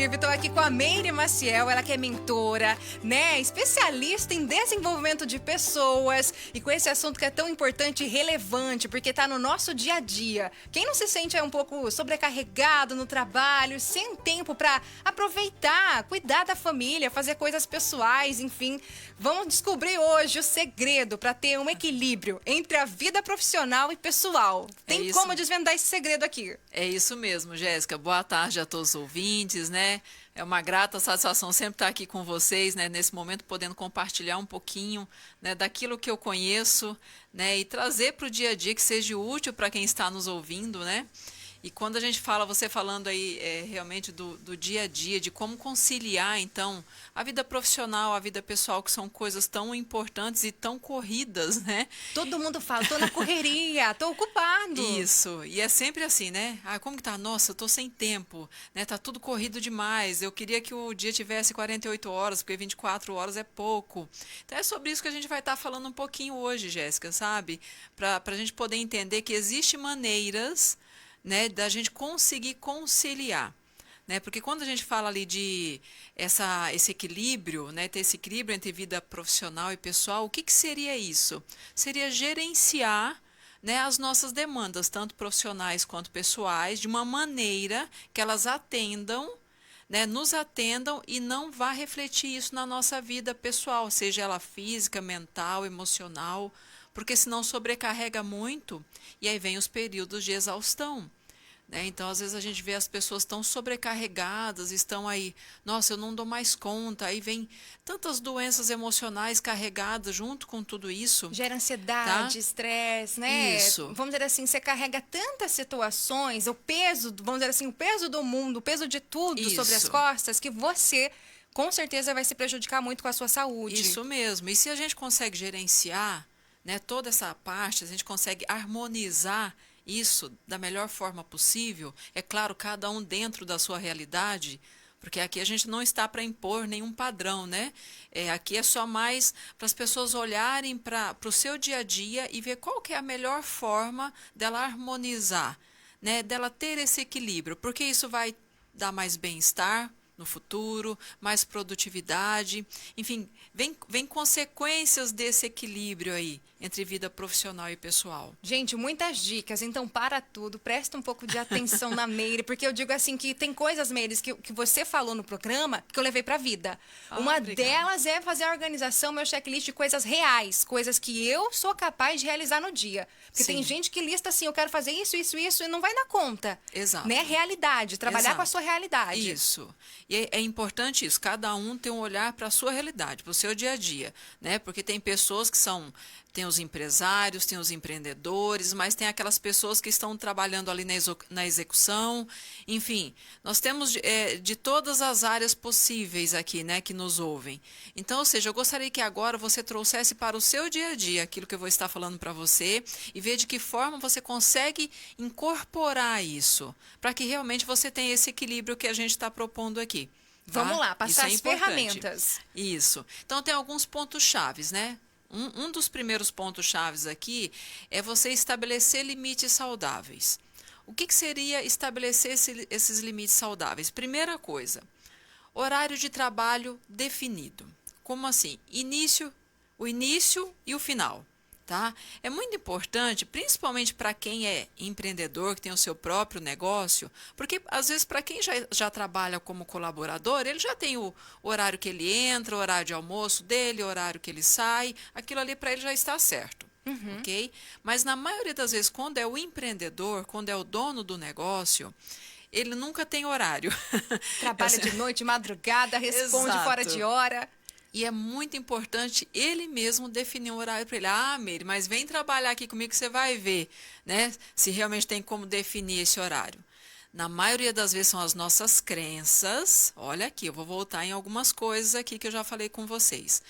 Estou aqui com a Meire Maciel, ela que é mentora, né, especialista em desenvolvimento de pessoas e com esse assunto que é tão importante e relevante, porque está no nosso dia a dia. Quem não se sente um pouco sobrecarregado no trabalho, sem tempo para aproveitar, cuidar da família, fazer coisas pessoais, enfim, vamos descobrir hoje o segredo para ter um equilíbrio entre a vida profissional e pessoal. Tem como desvendar esse segredo aqui? É isso mesmo, Jéssica. Boa tarde a todos os ouvintes, né? É uma grata satisfação sempre estar aqui com vocês, né? Nesse momento, podendo compartilhar um pouquinho, né, daquilo que eu conheço, né? E trazer para o dia a dia que seja útil para quem está nos ouvindo, né? E quando a gente fala, você falando aí realmente do dia a dia, de como conciliar, então, a vida profissional, a vida pessoal, que são coisas tão importantes e tão corridas, né? Todo mundo fala, tô na correria, tô ocupado. Isso, e é sempre assim, né? Ah, como que tá? Nossa, eu tô sem tempo, né? Tá tudo corrido demais. Eu queria que o dia tivesse 48 horas, porque 24 horas é pouco. Então é sobre isso que a gente vai estar falando um pouquinho hoje, Jéssica, sabe? Para a gente poder entender que existem maneiras, né, da gente conseguir conciliar. Né? Porque quando a gente fala ali de esse equilíbrio, né, ter esse equilíbrio entre vida profissional e pessoal, o que, que seria isso? Seria gerenciar, né, as nossas demandas, tanto profissionais quanto pessoais, de uma maneira que elas atendam, né, nos atendam e não vá refletir isso na nossa vida pessoal, seja ela física, mental, emocional, porque senão sobrecarrega muito e aí vem os períodos de exaustão. Né? Então, às vezes a gente vê as pessoas tão sobrecarregadas, estão aí, nossa, eu não dou mais conta, aí vem tantas doenças emocionais carregadas junto com tudo isso. Gera Tá? ansiedade, estresse, né? Isso. Vamos dizer assim, você carrega tantas situações, o peso, vamos dizer assim, o peso do mundo, o peso de tudo sobre as Isso. costas, que você, com certeza, vai se prejudicar muito com a sua saúde. Isso mesmo. E se a gente consegue gerenciar, né, toda essa parte, a gente consegue harmonizar isso da melhor forma possível, é claro, cada um dentro da sua realidade, porque aqui a gente não está para impor nenhum padrão, né? Aqui é só mais para as pessoas olharem para o seu dia a dia e ver qual que é a melhor forma dela harmonizar, né? Dela ter esse equilíbrio, porque isso vai dar mais bem-estar no futuro, mais produtividade, enfim, vem consequências desse equilíbrio aí entre vida profissional e pessoal. Gente, muitas dicas, então para tudo, presta um pouco de atenção na Meire, porque eu digo assim que tem coisas, Meires, que você falou no programa que eu levei pra vida. Uma Obrigada. delas é fazer a organização, meu checklist de coisas reais, coisas que eu sou capaz de realizar no dia. Porque tem Sim. gente que lista assim, eu quero fazer isso, isso, isso, e não vai dar conta. Exato. Né? Realidade, trabalhar com a sua realidade. Isso. E é importante isso, cada um tem um olhar para a sua realidade, para o seu dia a dia, né? Porque tem pessoas que tem os empresários, tem os empreendedores, mas tem aquelas pessoas que estão trabalhando ali na execução, enfim, nós temos de todas as áreas possíveis aqui, né, que nos ouvem. Então, ou seja, eu gostaria que agora você trouxesse para o seu dia a dia aquilo que eu vou estar falando para você e ver de que forma você consegue incorporar isso, para que realmente você tenha esse equilíbrio que a gente está propondo aqui. Tá? Vamos lá, Isso passar é as importante. ferramentas. Isso. Então, tem alguns pontos chaves, né? Um dos primeiros pontos chaves aqui é você estabelecer limites saudáveis. O que seria estabelecer esses limites saudáveis? Primeira coisa, horário de trabalho definido. Como assim? O início e o final. Tá? É muito importante, principalmente para quem é empreendedor, que tem o seu próprio negócio, porque às vezes para quem já trabalha como colaborador, ele já tem o horário que ele entra, o horário de almoço dele, o horário que ele sai, aquilo ali para ele já está certo. Ok? Mas na maioria das vezes, quando é o empreendedor, quando é o dono do negócio, ele nunca tem horário. Trabalha de noite, madrugada, responde fora de hora. E é muito importante ele mesmo definir um horário para ele. Ah, Meire, mas vem trabalhar aqui comigo que você vai ver, né? Se realmente tem como definir esse horário. Na maioria das vezes são as nossas crenças. Olha aqui, eu vou voltar em algumas coisas aqui que eu já falei com vocês.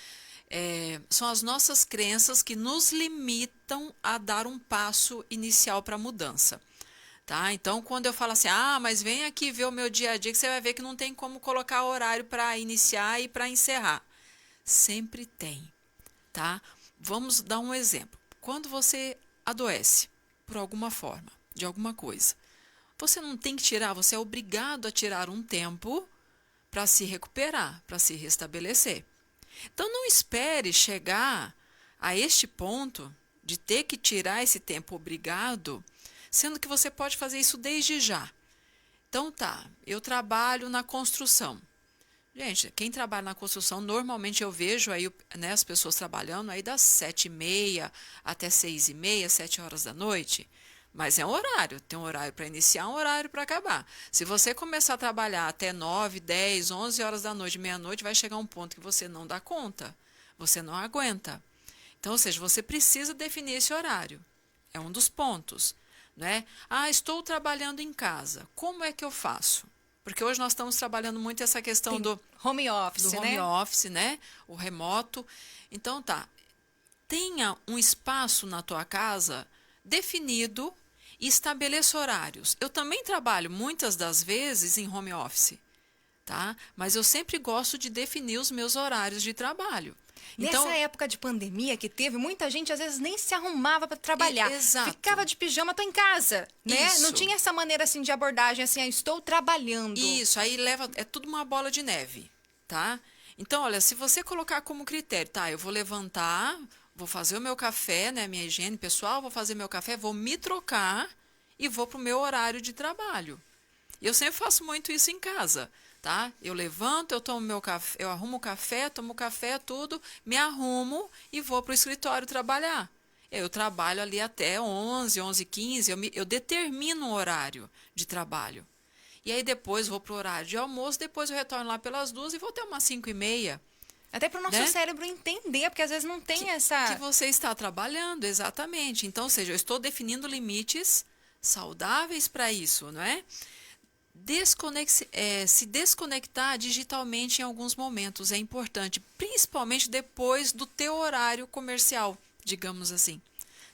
São as nossas crenças que nos limitam a dar um passo inicial para a mudança. Tá? Então, quando eu falo assim, mas vem aqui ver o meu dia a dia, que você vai ver que não tem como colocar horário para iniciar e para encerrar. Sempre tem, tá? Vamos dar um exemplo. Quando você adoece por alguma forma, de alguma coisa, você não tem que tirar, você é obrigado a tirar um tempo, para se recuperar, para se restabelecer. Então, não espere chegar a este ponto de ter que tirar esse tempo obrigado, sendo que você pode fazer isso desde já. Então, tá, eu trabalho na construção. Gente, quem trabalha na construção, normalmente eu vejo aí, né, as pessoas trabalhando aí das 7h30 até 6h30, 7 horas da noite. Mas é um horário, tem um horário para iniciar, um horário para acabar. Se você começar a trabalhar até 9, 10, 11 horas da noite, meia-noite, vai chegar um ponto que você não dá conta, você não aguenta. Então, ou seja, você precisa definir esse horário. É um dos pontos, né? Ah, estou trabalhando em casa, como é que eu faço? Porque hoje nós estamos trabalhando muito essa questão Sim, do home office, home office, né? O remoto. Então, tá, tenha um espaço na tua casa definido e estabeleça horários. Eu também trabalho muitas das vezes em home office, tá? Mas eu sempre gosto de definir os meus horários de trabalho. Então, Nessa época de pandemia que teve, muita gente às vezes nem se arrumava para trabalhar. Exato. Ficava de pijama, tô em casa, né? Isso. Não tinha essa maneira assim de abordagem, assim, estou trabalhando. isso, aí leva, é tudo uma bola de neve, tá? Então, olha, se você colocar como critério, tá, eu vou levantar, vou fazer o meu café, né, minha higiene pessoal, vou fazer meu café, vou me trocar e vou pro meu horário de trabalho. E eu sempre faço muito isso em casa, tá? Eu levanto, eu tomo meu café, eu arrumo o café, tomo café, tudo, me arrumo e vou pro escritório trabalhar. Eu trabalho ali até 11, 11h15, eu determino um horário de trabalho. E aí depois vou pro horário de almoço, depois eu retorno lá pelas 2 e vou até umas 5h30. Até para o nosso Né? cérebro entender, porque às vezes não tem essa... Que você está trabalhando, exatamente. Então, ou seja, eu estou definindo limites saudáveis para isso, não é? Se desconectar digitalmente em alguns momentos é importante, principalmente depois do teu horário comercial, digamos assim,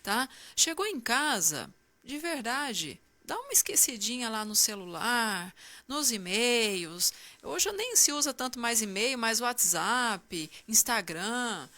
tá? Chegou em casa, de verdade, dá uma esquecidinha lá no celular, nos e-mails. Hoje nem se usa tanto mais e-mail, mais WhatsApp, Instagram.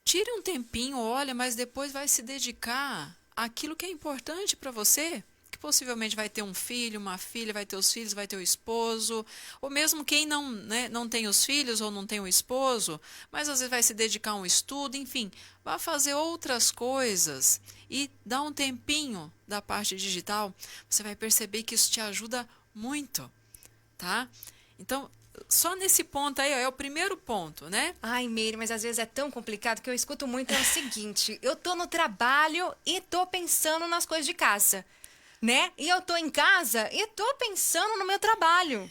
Tire um tempinho, olha, mas depois vai se dedicar àquilo que é importante para você, que possivelmente vai ter um filho, uma filha, vai ter os filhos, vai ter o esposo, ou mesmo quem não, né, não tem os filhos ou não tem o esposo, mas às vezes vai se dedicar a um estudo, enfim, vai fazer outras coisas e dá um tempinho da parte digital, você vai perceber que isso te ajuda muito, tá? Então, só nesse ponto aí, ó, é o primeiro ponto, né? Ai, Meire, mas às vezes é tão complicado que eu escuto muito é o seguinte, eu tô no trabalho e tô pensando nas coisas de casa, né? E eu tô em casa e tô pensando no meu trabalho.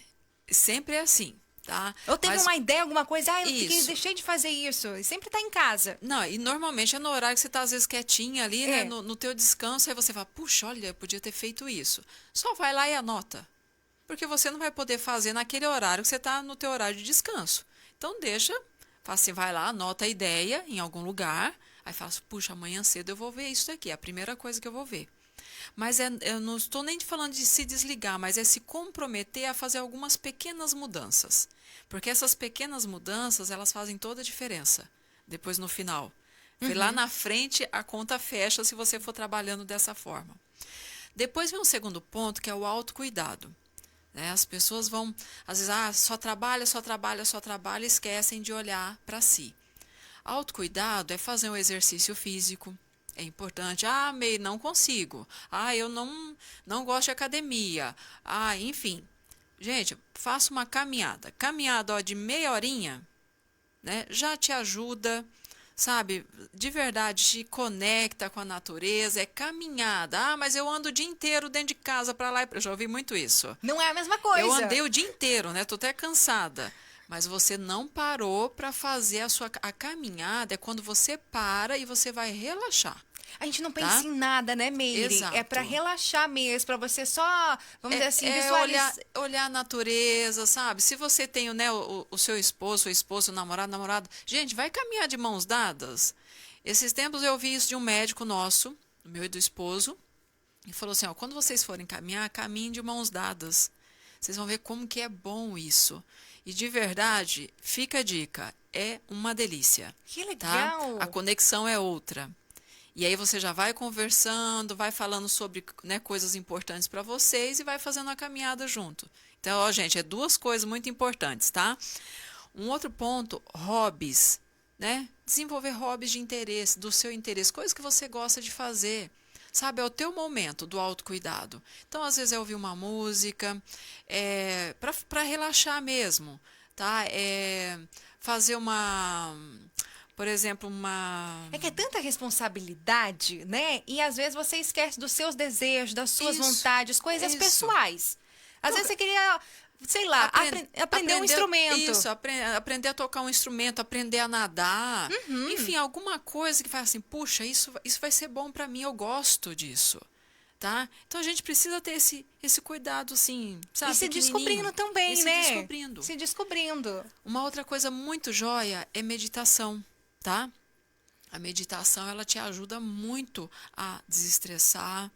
Sempre é assim, tá? Eu tenho Mas- uma ideia, alguma coisa, Isso. deixei de fazer isso. E sempre tá em casa. Não, e normalmente é no horário que você está às vezes quietinha ali, né, É. no teu descanso, aí você fala, puxa, olha, eu podia ter feito isso. Só vai lá e anota. Porque você não vai poder fazer naquele horário que você está no teu horário de descanso. Então deixa, fala assim, vai lá, anota a ideia em algum lugar, aí fala assim, puxa, amanhã cedo eu vou ver isso daqui, é a primeira coisa que eu vou ver. Mas eu não estou nem falando de se desligar, mas é se comprometer a fazer algumas pequenas mudanças. Porque essas pequenas mudanças, elas fazem toda a diferença. Depois no final. Lá na frente, a conta fecha se você for trabalhando dessa forma. Depois vem um segundo ponto, que é o autocuidado. Né? As pessoas vão, às vezes, só trabalha, só trabalha, só trabalha, e esquecem de olhar para si. Autocuidado é fazer um exercício físico. É importante. Ah, May, não consigo. Ah, eu não gosto de academia. Ah, enfim. Gente, faça uma caminhada. Caminhada, ó, de meia horinha, né? Já te ajuda, sabe? De verdade, te conecta com a natureza. É caminhada. Ah, mas eu ando o dia inteiro dentro de casa para lá e pra... Eu já ouvi muito isso. Não é a mesma coisa. Eu andei o dia inteiro, né? Tô até cansada. Mas você não parou para fazer a caminhada. É quando você para e você vai relaxar. A gente não pensa Tá? em nada, né, Meire? Exato. É pra relaxar mesmo, pra você só, vamos dizer assim, visualizar. olhar a natureza, sabe? Se você tem, né, o seu esposo, sua esposa, o namorado, gente, vai caminhar de mãos dadas. Esses tempos eu vi isso de um médico nosso, meu e do esposo, e falou assim, ó, quando vocês forem caminhar, caminhem de mãos dadas. Vocês vão ver como que é bom isso. E de verdade, fica a dica, é uma delícia. Que Tá? legal. A conexão é outra. E aí você já vai conversando, vai falando sobre, né, coisas importantes para vocês e vai fazendo a caminhada junto. Então, ó, gente, é duas coisas muito importantes, tá? Um outro ponto, hobbies, né? Desenvolver hobbies de interesse, do seu interesse, coisas que você gosta de fazer. Sabe, é o teu momento do autocuidado. Então, às vezes, é ouvir uma música, para relaxar mesmo, tá? Fazer por exemplo, É que é tanta responsabilidade, né? E às vezes você esquece dos seus desejos, das suas Isso, vontades, coisas isso. pessoais. Às Então, vezes você queria, sei lá, aprender um instrumento. Isso, aprender a tocar um instrumento, aprender a nadar. Enfim, alguma coisa que faz assim, puxa, isso vai ser bom para mim, eu gosto disso. Tá? Então a gente precisa ter esse cuidado, assim, sabe? E se descobrindo também, e né? Se descobrindo. Se descobrindo. Uma outra coisa muito joia é meditação, tá? A meditação, ela te ajuda muito a desestressar,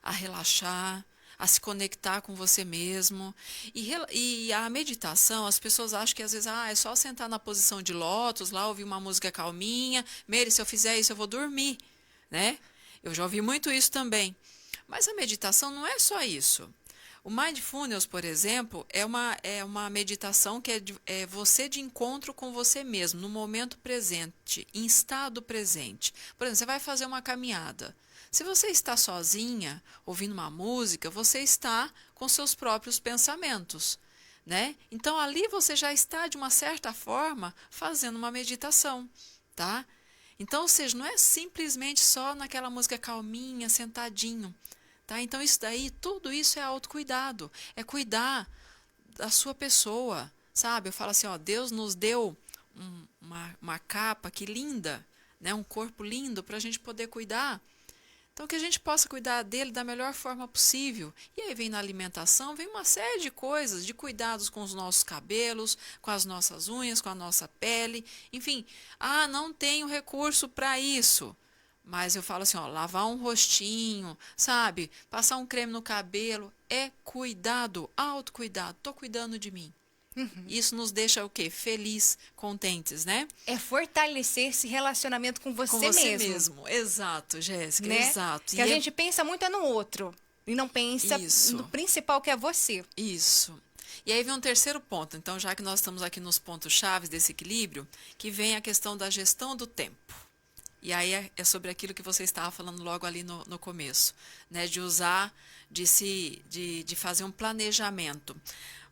a relaxar, a se conectar com você mesmo. E a meditação, as pessoas acham que às vezes é só sentar na posição de lótus, lá ouvir uma música calminha. Meire, se eu fizer isso, eu vou dormir, né? Eu já ouvi muito isso também. Mas a meditação não é só isso. O Mindfulness, por exemplo, é uma meditação que é você de encontro com você mesmo, no momento presente, em estado presente. Por exemplo, você vai fazer uma caminhada. Se você está sozinha, ouvindo uma música, você está com seus próprios pensamentos, né? Então, ali você já está, de uma certa forma, fazendo uma meditação, tá? Então, ou seja, não é simplesmente só naquela música calminha, sentadinho. Tá? Então, tudo isso é autocuidado, é cuidar da sua pessoa, sabe? Eu falo assim, ó, Deus nos deu uma capa que linda, né? Um corpo lindo para a gente poder cuidar. Então, que a gente possa cuidar dele da melhor forma possível. E aí vem na alimentação, vem uma série de coisas, de cuidados com os nossos cabelos, com as nossas unhas, com a nossa pele, enfim. Não tenho recurso para isso. Mas eu falo assim, ó, lavar um rostinho, sabe? Passar um creme no cabelo, é cuidado, autocuidado, tô cuidando de mim. Isso nos deixa o quê? Feliz, contentes, né? É fortalecer esse relacionamento com você mesmo. Exato, Jéssica, né? exato. Que a gente pensa muito no outro e não pensa no principal, que é você. Isso. E aí vem um terceiro ponto. Então, já que nós estamos aqui nos pontos chaves desse equilíbrio, que vem a questão da gestão do tempo. E aí é sobre aquilo que você estava falando logo ali no começo, né? De usar, de fazer um planejamento.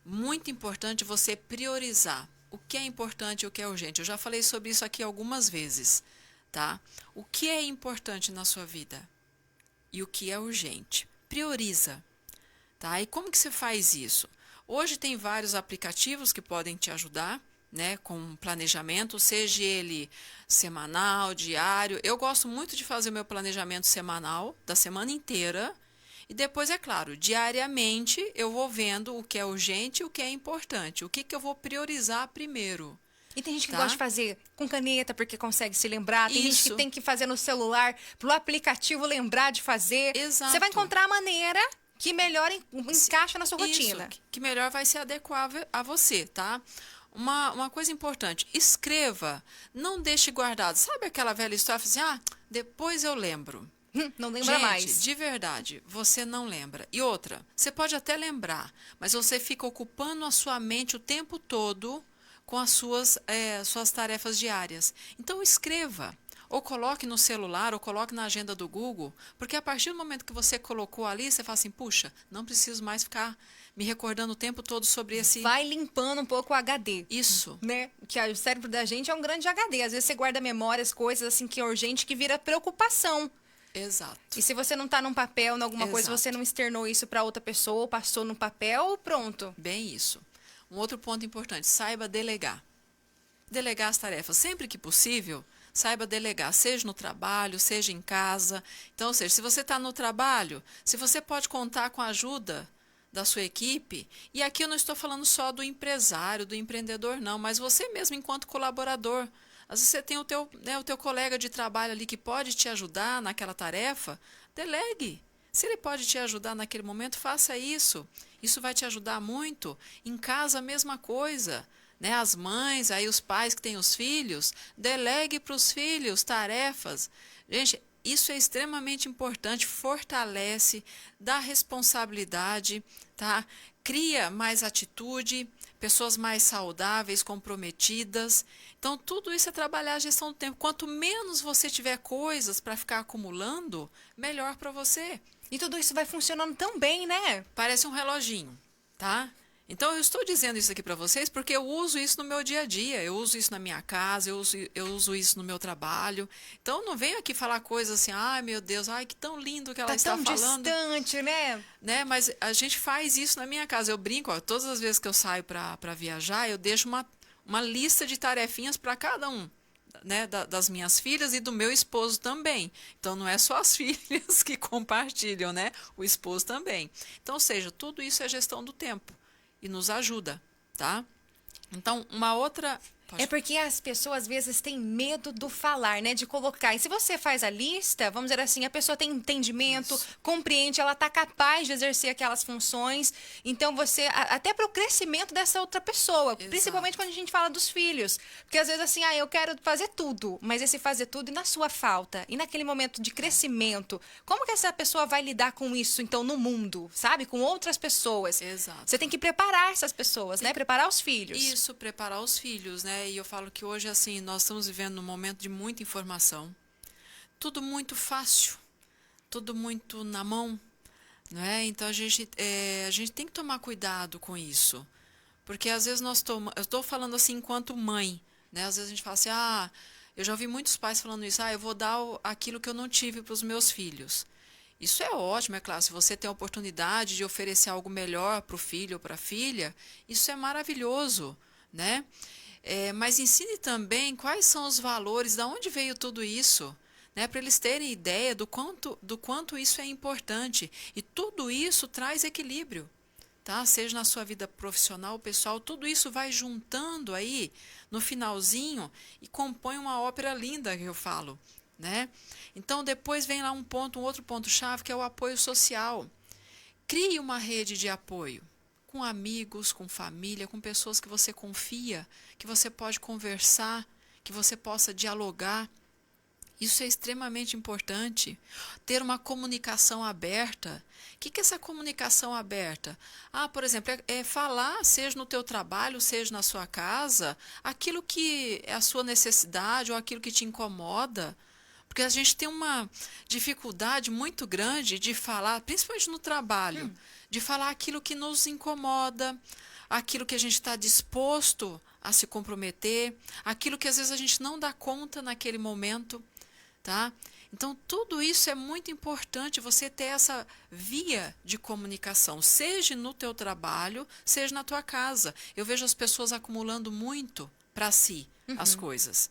Muito importante você priorizar o que é importante e o que é urgente. Eu já falei sobre isso aqui algumas vezes, tá? O que é importante na sua vida e o que é urgente. Prioriza, tá? E como que você faz isso? Hoje tem vários aplicativos que podem te ajudar, né, com planejamento, seja ele semanal, diário. Eu gosto muito de fazer o meu planejamento semanal, da semana inteira, e depois, é claro, diariamente eu vou vendo o que é urgente e o que é importante, o que eu vou priorizar primeiro. E tem gente que tá? gosta de fazer com caneta porque consegue se lembrar, tem gente que tem que fazer no celular, pro aplicativo lembrar de fazer. Exato. Você vai encontrar a maneira que melhor encaixa na sua rotina. Que melhor vai se adequar a você, tá? Uma coisa importante, escreva, não deixe guardado. Sabe aquela velha história, assim, depois eu lembro. Não lembra mais. De verdade, você não lembra. E outra, você pode até lembrar, mas você fica ocupando a sua mente o tempo todo com as suas tarefas diárias. Então, escreva. Ou coloque no celular, ou coloque na agenda do Google, porque a partir do momento que você colocou ali, você fala assim, puxa, não preciso mais ficar me recordando o tempo todo sobre esse... Vai limpando um pouco o HD. Isso. Né? Que o cérebro da gente é um grande HD. Às vezes você guarda memórias, coisas assim que é urgente, que vira preocupação. Exato. E se você não está num papel, em alguma coisa, você não externou isso para outra pessoa, ou passou no papel, pronto. Bem isso. Um outro ponto importante, saiba delegar. Delegar as tarefas. Sempre que possível, saiba delegar, seja no trabalho, seja em casa. Então, ou seja, se você está no trabalho, se você pode contar com a ajuda da sua equipe, e aqui eu não estou falando só do empresário, do empreendedor, não, mas você mesmo enquanto colaborador. Às vezes você tem o teu colega de trabalho ali que pode te ajudar naquela tarefa, delegue. Se ele pode te ajudar naquele momento, faça isso. Isso vai te ajudar muito. Em casa, a mesma coisa. Né? As mães, aí os pais que têm os filhos, delegue para os filhos tarefas. Gente, isso é extremamente importante, fortalece, dá responsabilidade, tá? cria mais atitude, pessoas mais saudáveis, comprometidas. Então, tudo isso é trabalhar a gestão do tempo. Quanto menos você tiver coisas para ficar acumulando, melhor para você. E tudo isso vai funcionando tão bem, né? Parece um reloginho, tá? Então, eu estou dizendo isso aqui para vocês porque eu uso isso no meu dia a dia, eu uso isso na minha casa, eu uso isso no meu trabalho. Então, não venho aqui falar coisas assim, ai meu Deus, ai que tão lindo que ela está tão falando. distante, né? Mas a gente faz isso na minha casa. Eu brinco, ó, todas as vezes que eu saio para viajar, eu deixo uma lista de tarefinhas para cada um. Né, das minhas filhas e do meu esposo também. Então, não é só as filhas que compartilham, né? O esposo também. Então, ou seja, tudo isso é gestão do tempo e nos ajuda, tá? Então, uma outra... É porque as pessoas, às vezes, têm medo do falar, né? De colocar. E se você faz a lista, vamos dizer assim, a pessoa tem entendimento, compreende, ela está capaz de exercer aquelas funções. Então, você... Até para o crescimento dessa outra pessoa. Exato. Principalmente quando a gente fala dos filhos. Porque, às vezes, assim, eu quero fazer tudo. Mas esse fazer tudo e na sua falta. E naquele momento de crescimento. Como que essa pessoa vai lidar com isso, então, no mundo? Sabe? Com outras pessoas. Exato. Você tem que preparar essas pessoas, né? Preparar os filhos. Isso, preparar os filhos, né? E eu falo que hoje, assim, nós estamos vivendo um momento de muita informação. Tudo muito fácil, tudo muito na mão, não é? Então, a gente tem que tomar cuidado com isso. Porque, às vezes, eu estou falando assim enquanto mãe, né? Às vezes a gente fala assim, eu já ouvi muitos pais falando isso, eu vou dar aquilo que eu não tive para os meus filhos. Isso é ótimo, é claro, se você tem a oportunidade de oferecer algo melhor para o filho ou para a filha, isso é maravilhoso, né? Mas ensine também quais são os valores, de onde veio tudo isso, né? Para eles terem ideia do quanto isso é importante. E tudo isso traz equilíbrio, tá? Seja na sua vida profissional ou pessoal, tudo isso vai juntando aí no finalzinho e compõe uma ópera linda, que eu falo, né? Então, depois vem lá um outro ponto-chave, que é o apoio social. Crie uma rede de apoio com amigos, com família, com pessoas que você confia, que você pode conversar, que você possa dialogar. Isso é extremamente importante. Ter uma comunicação aberta. O que é essa comunicação aberta? Por exemplo, é falar, seja no teu trabalho, seja na sua casa, aquilo que é a sua necessidade ou aquilo que te incomoda. Porque a gente tem uma dificuldade muito grande de falar, principalmente no trabalho, de falar aquilo que nos incomoda, aquilo que a gente está disposto a se comprometer, aquilo que às vezes a gente não dá conta naquele momento, tá? Então, tudo isso é muito importante, você ter essa via de comunicação, seja no teu trabalho, seja na tua casa. Eu vejo as pessoas acumulando muito para si as coisas.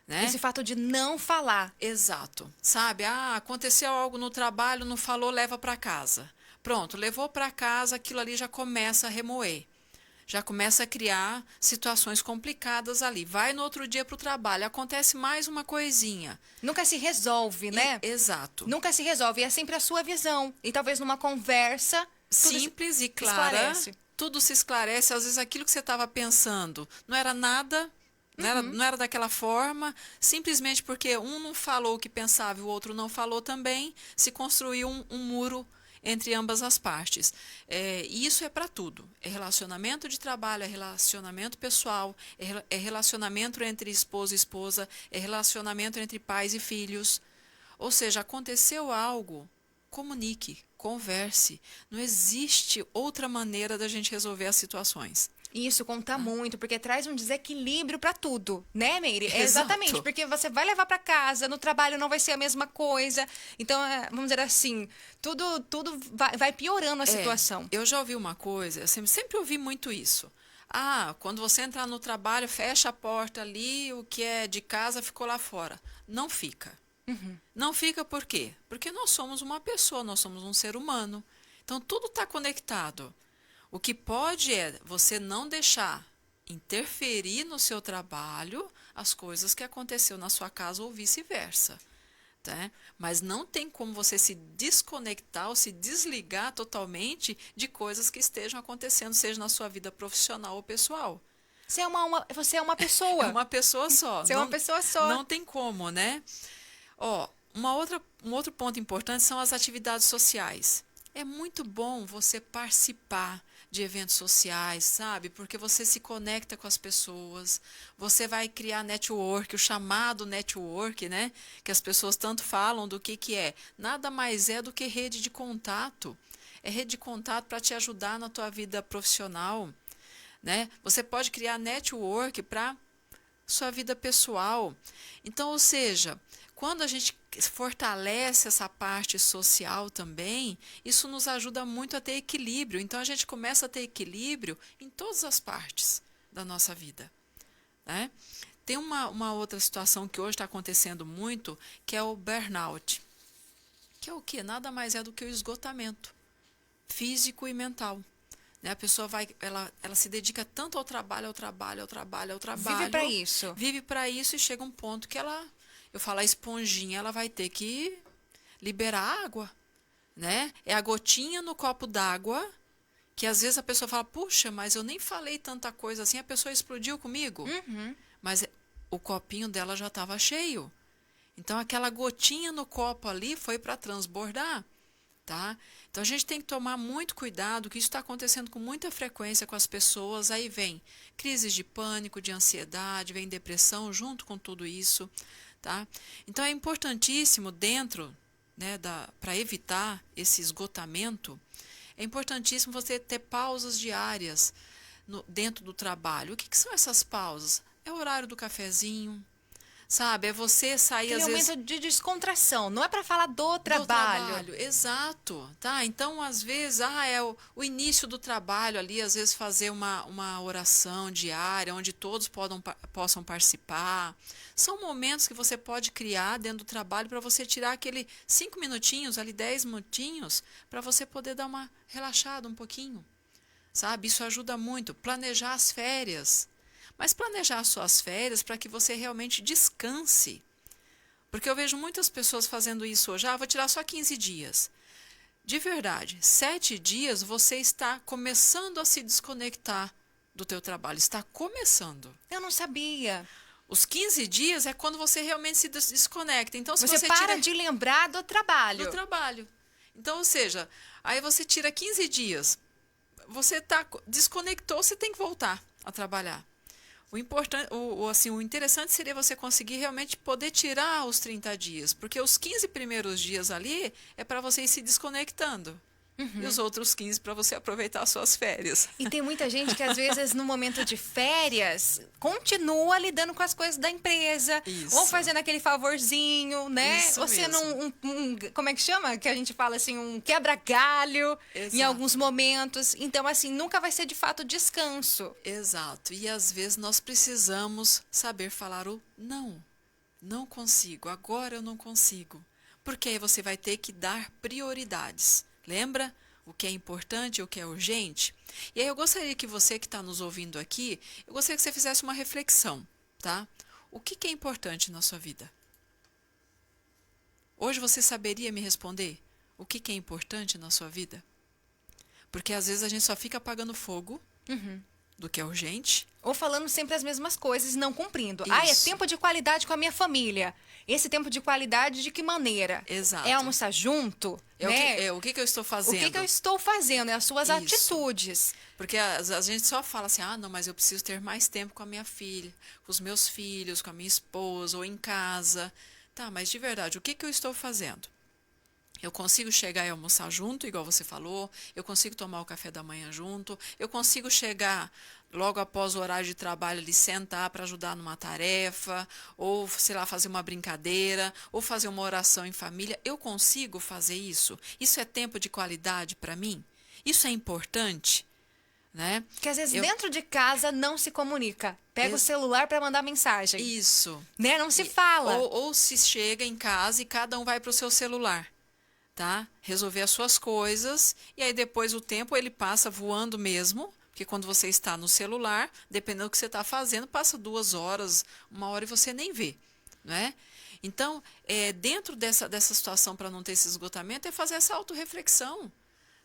Né? Esse fato de não falar. Exato. Sabe, aconteceu algo no trabalho, não falou, leva para casa. Pronto, levou para casa, aquilo ali já começa a remoer. Já começa a criar situações complicadas ali. Vai no outro dia para o trabalho, acontece mais uma coisinha. Nunca se resolve, né? Exato. Nunca se resolve, é sempre a sua visão. E talvez numa conversa... Simples e clara, tudo se esclarece. Às vezes aquilo que você estava pensando não era nada... Não era daquela forma, simplesmente porque um não falou o que pensava e o outro não falou também, se construiu um muro entre ambas as partes. E isso é para tudo. É relacionamento de trabalho, é relacionamento pessoal, é relacionamento entre esposo e esposa, é relacionamento entre pais e filhos. Ou seja, aconteceu algo, comunique, converse. Não existe outra maneira da gente resolver as situações. Isso conta muito, porque traz um desequilíbrio para tudo, né, Meire? Exato. Exatamente, porque você vai levar para casa, no trabalho não vai ser a mesma coisa. Então, vamos dizer assim, tudo vai piorando a situação. Eu já ouvi uma coisa, sempre ouvi muito isso. Quando você entrar no trabalho, fecha a porta ali, o que é de casa ficou lá fora. Não fica. Não fica por quê? Porque nós somos uma pessoa, nós somos um ser humano. Então, tudo está conectado. O que pode é você não deixar interferir no seu trabalho as coisas que aconteceu na sua casa ou vice-versa. Tá? Mas não tem como você se desconectar ou se desligar totalmente de coisas que estejam acontecendo, seja na sua vida profissional ou pessoal. Você é uma pessoa. É uma pessoa só. Você é uma pessoa só. Não tem como, né? Um outro ponto importante são as atividades sociais. É muito bom você participar de eventos sociais, sabe? Porque você se conecta com as pessoas, você vai criar network, o chamado network, né? Que as pessoas tanto falam do que é. Nada mais é do que rede de contato. É rede de contato para te ajudar na tua vida profissional, né? Você pode criar network para sua vida pessoal. Então, ou seja, quando a gente fortalece essa parte social também, isso nos ajuda muito a ter equilíbrio. Então, a gente começa a ter equilíbrio em todas as partes da nossa vida, né? Tem uma outra situação que hoje está acontecendo muito, que é o burnout, que é o quê? Nada mais é do que o esgotamento físico e mental. Né? A pessoa ela se dedica tanto ao trabalho, ao trabalho, ao trabalho, ao trabalho. Vive para isso. Vive para isso e chega um ponto que eu falo, a esponjinha, ela vai ter que liberar água, né? É a gotinha no copo d'água que às vezes a pessoa fala, puxa, mas eu nem falei tanta coisa assim, a pessoa explodiu comigo. Mas o copinho dela já estava cheio. Então, aquela gotinha no copo ali foi para transbordar. Tá? Então a gente tem que tomar muito cuidado, que isso está acontecendo com muita frequência com as pessoas. Aí vem crises de pânico, de ansiedade, vem depressão junto com tudo isso. Tá? Então é importantíssimo dentro, né, para evitar esse esgotamento, é importantíssimo você ter pausas diárias dentro do trabalho. O que são essas pausas? É o horário do cafezinho, sabe? É você sair às vezes... momento de descontração, não é para falar do trabalho. Exato, tá? Então, às vezes, é o início do trabalho ali, às vezes fazer uma oração diária, onde todos possam participar. São momentos que você pode criar dentro do trabalho para você tirar aquele 5 minutinhos, ali 10 minutinhos, para você poder dar uma relaxada um pouquinho, sabe? Isso ajuda muito. Planejar as férias. Mas planejar suas férias para que você realmente descanse. Porque eu vejo muitas pessoas fazendo isso hoje. Vou tirar só 15 dias. De verdade, 7 dias você está começando a se desconectar do teu trabalho. Está começando. Eu não sabia. Os 15 dias é quando você realmente se desconecta. Então, se você para de lembrar do trabalho. Do trabalho. Então, ou seja, aí você tira 15 dias. Você desconectou, você tem que voltar a trabalhar. O interessante seria você conseguir realmente poder tirar os 30 dias, porque os 15 primeiros dias ali é para você ir se desconectando. E os outros 15 para você aproveitar as suas férias. E tem muita gente que, às vezes, no momento de férias, continua lidando com as coisas da empresa. Isso. Ou fazendo aquele favorzinho, né? Isso ou sendo mesmo. como é que chama? Que a gente fala assim, um quebra-galho em alguns momentos. Então, assim, nunca vai ser de fato descanso. Exato. E às vezes nós precisamos saber falar o não. Não consigo, agora eu não consigo. Porque aí você vai ter que dar prioridades. Lembra o que é importante e o que é urgente? E aí eu gostaria que você que está nos ouvindo aqui, eu gostaria que você fizesse uma reflexão, tá? O que é importante na sua vida? Hoje você saberia me responder o que é importante na sua vida? Porque às vezes a gente só fica apagando fogo do que é urgente. Ou falando sempre as mesmas coisas e não cumprindo. Isso. É tempo de qualidade com a minha família. Esse tempo de qualidade de que maneira? Exato. É almoçar junto? O que eu estou fazendo? O que eu estou fazendo? É as suas atitudes. Porque a gente só fala assim, não, mas eu preciso ter mais tempo com a minha filha, com os meus filhos, com a minha esposa, ou em casa. Tá, mas de verdade, o que eu estou fazendo? Eu consigo chegar e almoçar junto, igual você falou, eu consigo tomar o café da manhã junto, eu consigo chegar logo após o horário de trabalho ali, sentar para ajudar numa tarefa, ou, sei lá, fazer uma brincadeira, ou fazer uma oração em família. Eu consigo fazer isso? Isso é tempo de qualidade para mim? Isso é importante? Né? Que às vezes dentro de casa não se comunica. Pega o celular para mandar mensagem. Isso. Né? Não se fala. Ou se chega em casa e cada um vai para o seu celular. Tá? Resolver as suas coisas, e aí depois o tempo ele passa voando mesmo, porque quando você está no celular, dependendo do que você está fazendo, passa 2 horas, 1 hora e você nem vê, né? Então, dentro dessa situação para não ter esse esgotamento, é fazer essa autorreflexão,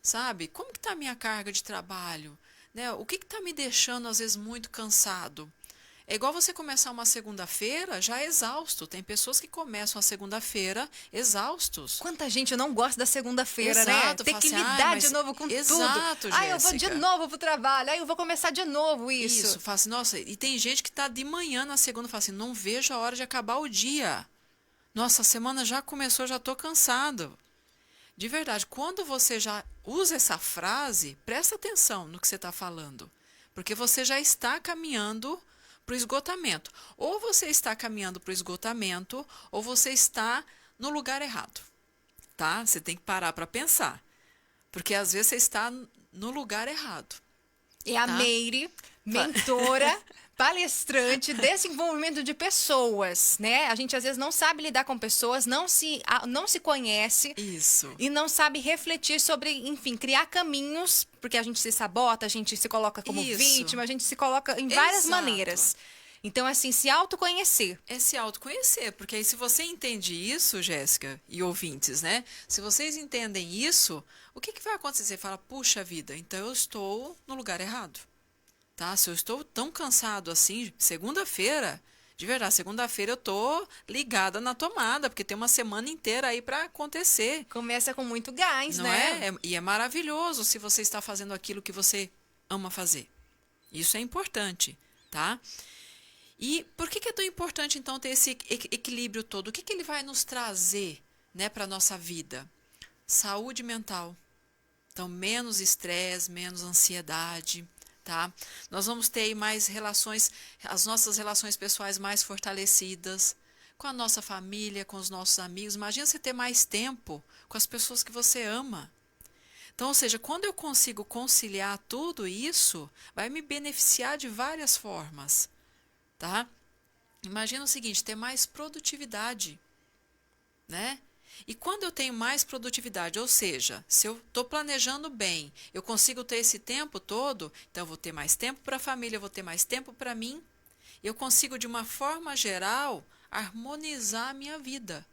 sabe? Como que está a minha carga de trabalho? Né? O que está me deixando, às vezes, muito cansado? É igual você começar uma segunda-feira já exausto. Tem pessoas que começam a segunda-feira exaustos. Quanta gente não gosta da segunda-feira, né? Exato, Tem fala que assim, lidar mas de novo com exato, tudo. Eu vou de Jéssica. novo pro trabalho. Eu vou começar de novo Isso, fala assim, nossa, e tem gente que tá de manhã na segunda, fala assim, não vejo a hora de acabar o dia. Nossa, a semana já começou, já tô cansado. De verdade, quando você já usa essa frase, presta atenção no que você está falando. Porque você já está caminhando para o esgotamento. Ou você está caminhando para o esgotamento, ou você está no lugar errado. Tá? Você tem que parar para pensar. Porque às vezes você está no lugar errado. É a Tá? Meire, mentora, palestrante, desenvolvimento de pessoas, né? A gente às vezes não sabe lidar com pessoas, não se conhece. Isso. E não sabe refletir sobre, enfim, criar caminhos, porque a gente se sabota, a gente se coloca como Isso. vítima, a gente se coloca em várias Exato. maneiras. Então, assim, se autoconhecer. É se autoconhecer, porque aí se você entende isso, Jéssica e ouvintes, né? Se vocês entendem isso, o que vai acontecer? Você fala, puxa vida, então eu estou no lugar errado, tá? Se eu estou tão cansado assim, segunda-feira, de verdade, segunda-feira eu tô ligada na tomada, porque tem uma semana inteira aí para acontecer. Começa com muito gás, Não né? é? E é maravilhoso se você está fazendo aquilo que você ama fazer. Isso é importante, tá? E por que é tão importante, então, ter esse equilíbrio todo? O que ele vai nos trazer, né, para a nossa vida? Saúde mental. Então, menos estresse, menos ansiedade, tá? Nós vamos ter aí mais relações, as nossas relações pessoais mais fortalecidas, com a nossa família, com os nossos amigos. Imagina você ter mais tempo com as pessoas que você ama. Então, ou seja, quando eu consigo conciliar tudo isso, vai me beneficiar de várias formas. Tá? Imagina o seguinte, ter mais produtividade, né? E quando eu tenho mais produtividade, ou seja, se eu estou planejando bem, eu consigo ter esse tempo todo, então eu vou ter mais tempo para a família, eu vou ter mais tempo para mim, eu consigo, de uma forma geral, harmonizar a minha vida.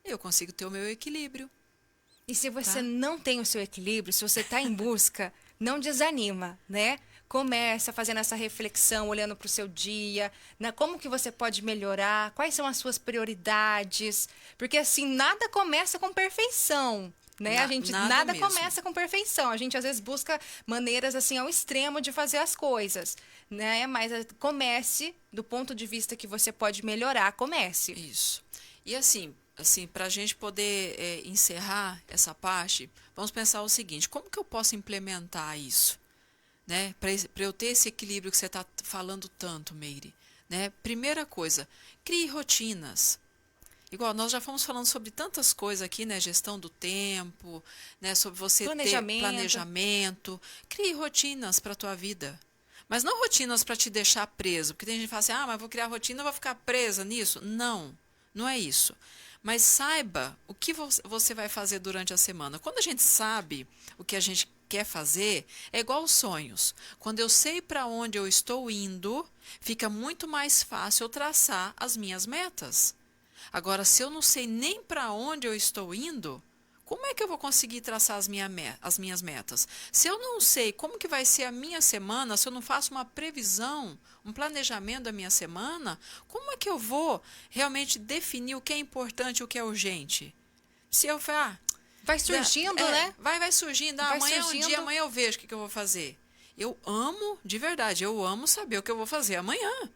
Eu consigo ter o meu equilíbrio. E se você Tá. não tem o seu equilíbrio, se você está em busca, não desanima, né? Começa fazendo essa reflexão, olhando para o seu dia, né? Como que você pode melhorar, quais são as suas prioridades, porque assim, nada começa com perfeição, né? A gente nada mesmo. começa com perfeição. A gente às vezes busca maneiras assim ao extremo de fazer as coisas, né? Mas comece do ponto de vista que você pode melhorar, comece. Isso. E assim, para a gente poder encerrar essa parte, vamos pensar o seguinte, como que eu posso implementar isso? Né? Para eu ter esse equilíbrio que você está falando tanto, Meire. Né? Primeira coisa, crie rotinas. Igual, nós já fomos falando sobre tantas coisas aqui, né? Gestão do tempo, né? Sobre você ter planejamento. Crie rotinas para a tua vida. Mas não rotinas para te deixar preso. Porque tem gente que fala assim, mas vou criar rotina e vou ficar presa nisso. Não, não é isso. Mas saiba o que você vai fazer durante a semana. Quando a gente sabe o que a gente quer fazer, é igual aos sonhos. Quando eu sei para onde eu estou indo, fica muito mais fácil eu traçar as minhas metas. Agora, se eu não sei nem para onde eu estou indo, como é que eu vou conseguir traçar as minhas metas? Se eu não sei como que vai ser a minha semana, se eu não faço uma previsão, um planejamento da minha semana, como é que eu vou realmente definir o que é importante e o que é urgente? Se eu falar, vai surgindo, né? Vai surgindo. Vai Amanhã surgindo. é um dia, amanhã eu vejo o que eu vou fazer. Eu amo, de verdade, eu amo saber o que eu vou fazer amanhã.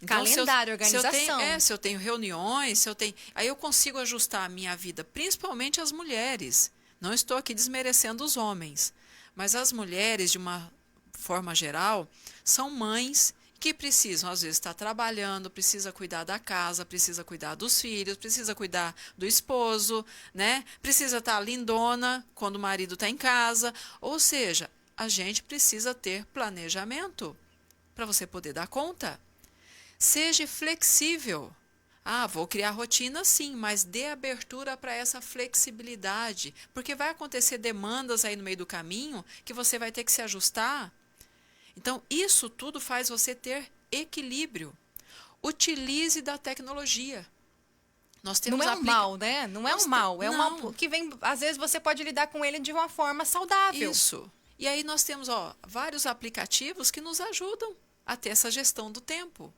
Então, Calendário, organização. Se eu tenho reuniões, aí eu consigo ajustar a minha vida, principalmente as mulheres. Não estou aqui desmerecendo os homens, mas as mulheres, de uma forma geral, são mães que precisam, às vezes, estar trabalhando, precisa cuidar da casa, precisa cuidar dos filhos, precisa cuidar do esposo, né? Precisa estar lindona quando o marido está em casa. Ou seja, a gente precisa ter planejamento para você poder dar conta. Seja flexível. Vou criar rotina sim, mas dê abertura para essa flexibilidade, porque vai acontecer demandas aí no meio do caminho que você vai ter que se ajustar. Então, isso tudo faz você ter equilíbrio. Utilize da tecnologia. Nós temos não é um mal, né? Não é um mal. É um Não. mal que vem, às vezes você pode lidar com ele de uma forma saudável. Isso. E aí nós temos vários aplicativos que nos ajudam. a ter essa gestão do tempo,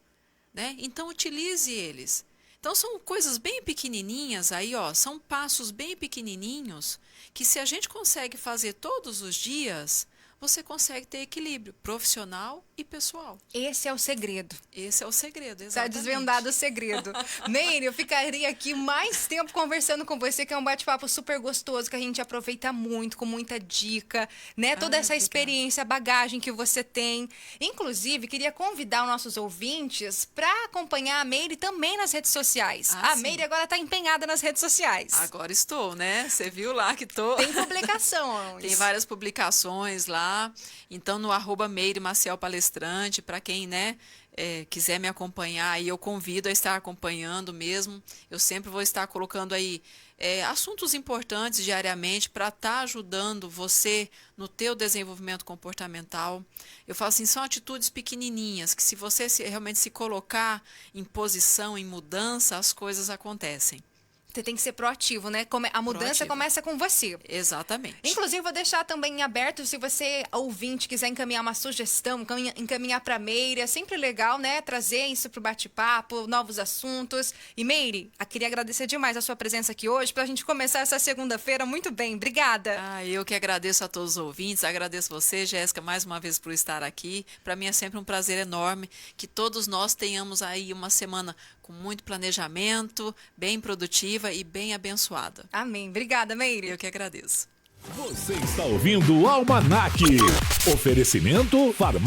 né? Então, utilize eles. Então, são coisas bem pequenininhas aí, ó, são passos bem pequenininhos que se a gente consegue fazer todos os dias, você consegue ter equilíbrio profissional e pessoal. Esse é o segredo. Esse é o segredo, Tá exatamente. desvendado o segredo. Meire, eu ficaria aqui mais tempo conversando com você, que é um bate-papo super gostoso, que a gente aproveita muito, com muita dica, né? Toda essa obrigada. experiência, bagagem que você tem. Inclusive, queria convidar os nossos ouvintes para acompanhar a Meire também nas redes sociais. Ah, A sim. Meire agora está empenhada nas redes sociais. Agora estou, né? Você viu lá que estou. Tem publicação. Tem várias publicações lá. Então, no @Meire Maciel Palestrante, para quem, né, quiser me acompanhar, aí eu convido a estar acompanhando mesmo. Eu sempre vou estar colocando aí assuntos importantes diariamente para estar ajudando você no teu desenvolvimento comportamental. Eu falo assim, são atitudes pequenininhas que se você realmente se colocar em posição, em mudança, as coisas acontecem. Você tem que ser proativo, né? A mudança Proativo. começa com você. Exatamente. Inclusive, vou deixar também em aberto, se você, ouvinte, quiser encaminhar uma sugestão, encaminhar para a Meire. É sempre legal, né? Trazer isso para o bate-papo, novos assuntos. E, Meire, queria agradecer demais a sua presença aqui hoje, para a gente começar essa segunda-feira muito bem. Obrigada. Eu que agradeço a todos os ouvintes, agradeço você, Jéssica, mais uma vez por estar aqui. Para mim é sempre um prazer enorme que todos nós tenhamos aí uma semana com muito planejamento, bem produtiva e bem abençoada. Amém. Obrigada, Meire. Eu que agradeço. Você está ouvindo o Almanac. Oferecimento Farmácia.